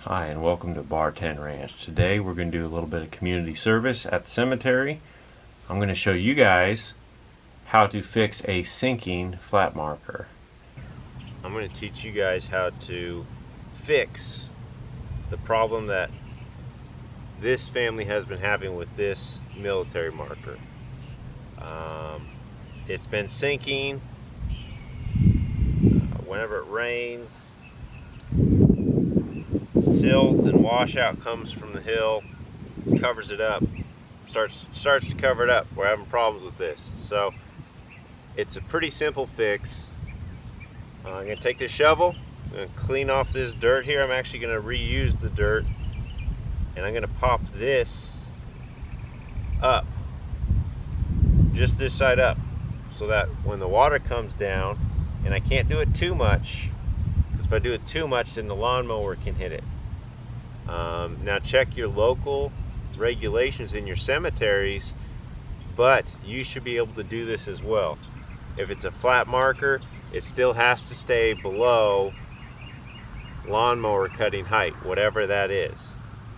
Hi and welcome to Bar 10 Ranch. Today we're going to do a little bit of community service at the cemetery. I'm going to show you guys how to fix a sinking flat marker. I'm going to teach you guys how to fix the problem that this family has been having with this military marker. It's been sinking whenever it rains. Silt and washout comes from the hill, covers it up, starts to cover it up. We're having problems with this. So it's a pretty simple fix. I'm going to take this shovel, I'm going to clean off this dirt here. I'm actually going to reuse the dirt, and I'm going to pop this up, just this side up, so that when the water comes down, and I can't do it too much, because if I do it too much then the lawnmower can hit it. Now check your local regulations in your cemeteries, but you should be able to do this as well. If it's a flat marker, it still has to stay below lawnmower cutting height, whatever that is.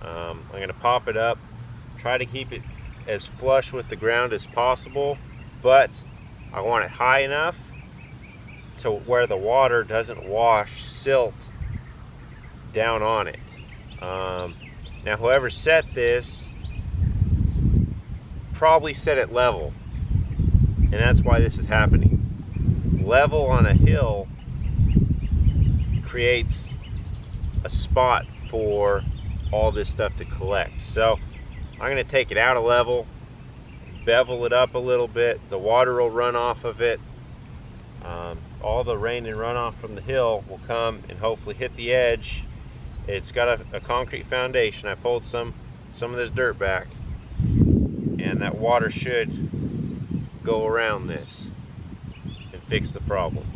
I'm going to pop it up, try to keep it as flush with the ground as possible, but I want it high enough to where the water doesn't wash silt down on it. Now whoever set this probably set it level, and that's why this is happening. Level on a hill creates a spot for all this stuff to collect. So I'm going to take it out of level, bevel it up a little bit, the water will run off of it. All the rain and runoff from the hill will come and hopefully hit the edge. It's got a concrete foundation. I pulled some of this dirt back, and that water should go around this and fix the problem.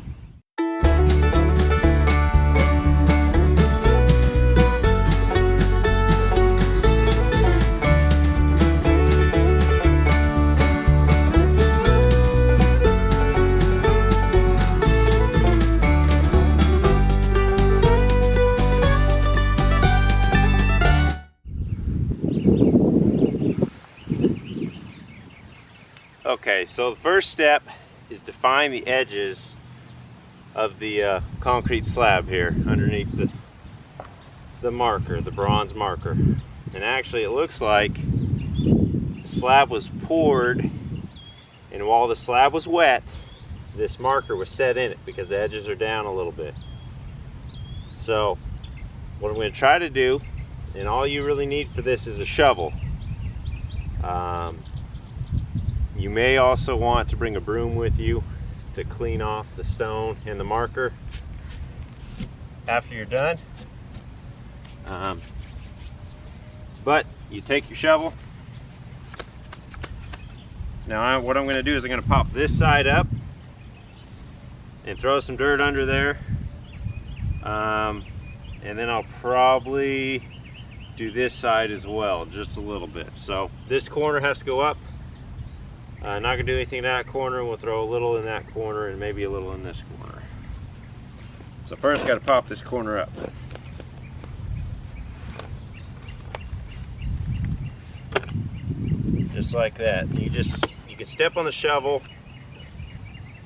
Okay, so the first step is to find the edges of the concrete slab here underneath the marker, the bronze marker. And actually it looks like the slab was poured, and while the slab was wet, this marker was set in it because the edges are down a little bit. So what I'm going to try to do, and all you really need for this is a shovel. You may also want to bring a broom with you to clean off the stone and the marker after you're done. But you take your shovel. Now what I'm going to do is I'm going to pop this side up and throw some dirt under there. And then I'll probably do this side as well, just a little bit. So this corner has to go up. Not going to do anything in that corner, and we'll throw a little in that corner and maybe a little in this corner. So first got to pop this corner up. Just like that. You can step on the shovel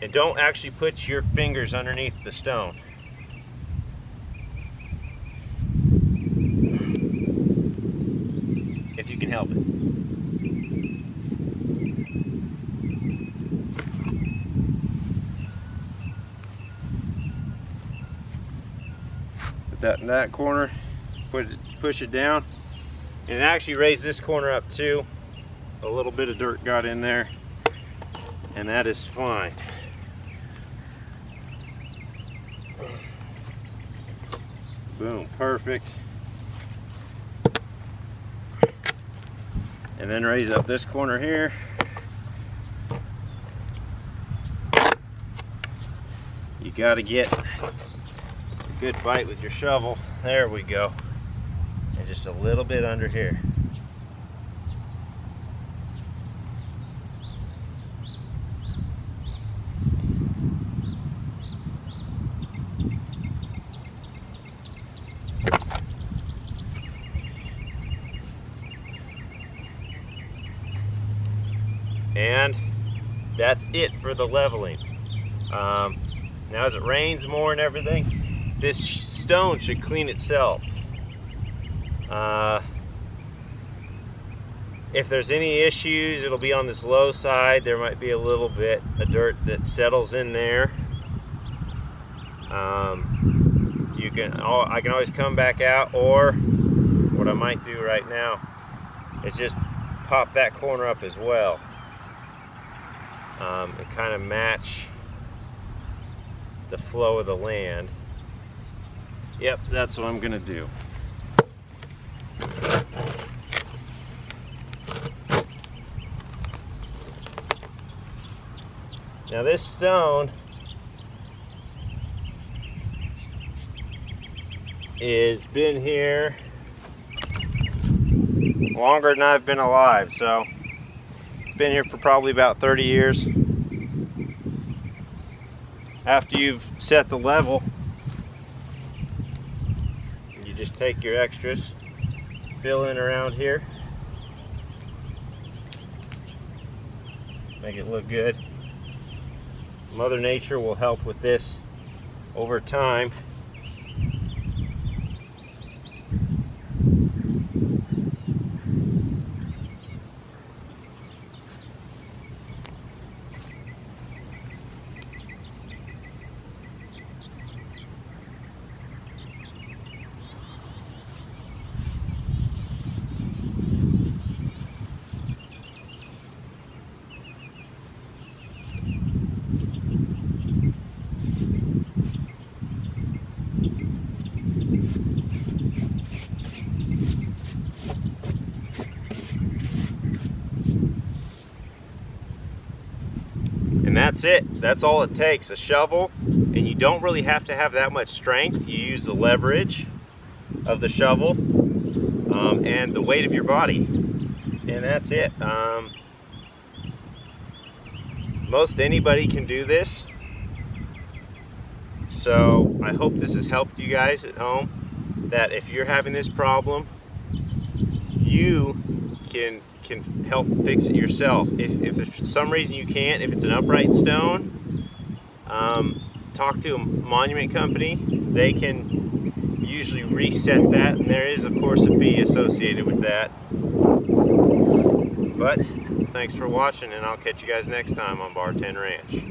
and don't actually put your fingers underneath the stone. If you can help it. That in that corner, push it down, and it actually raised this corner up too. A little bit of dirt got in there, and that is fine. Boom, perfect. And then raise up this corner here. You got to get good bite with your shovel. There we go. And just a little bit under here. And that's it for the leveling. Now as it rains more and everything, this stone should clean itself. If there's any issues, it'll be on this low side. There might be a little bit of dirt that settles in there. I can always come back out, or what I might do right now is just pop that corner up as well, and kind of match the flow of the land. Yep, that's what I'm gonna do. Now this stone has been here longer than I've been alive, so it's been here for probably about 30 years. After you've set the level, you just take your extras, fill in around here, make it look good. Mother Nature will help with this over time. And that's it. That's all it takes, a shovel, and you don't really have to have that much strength. You use the leverage of the shovel and the weight of your body, and that's it. Most anybody can do this, so I hope this has helped you guys at home, that if you're having this problem, you can help fix it yourself. If there's for some reason you can't, if it's an upright stone, talk to a monument company. They can usually reset that, and there is of course a fee associated with that. But thanks for watching, and I'll catch you guys next time on Bar 10 Ranch.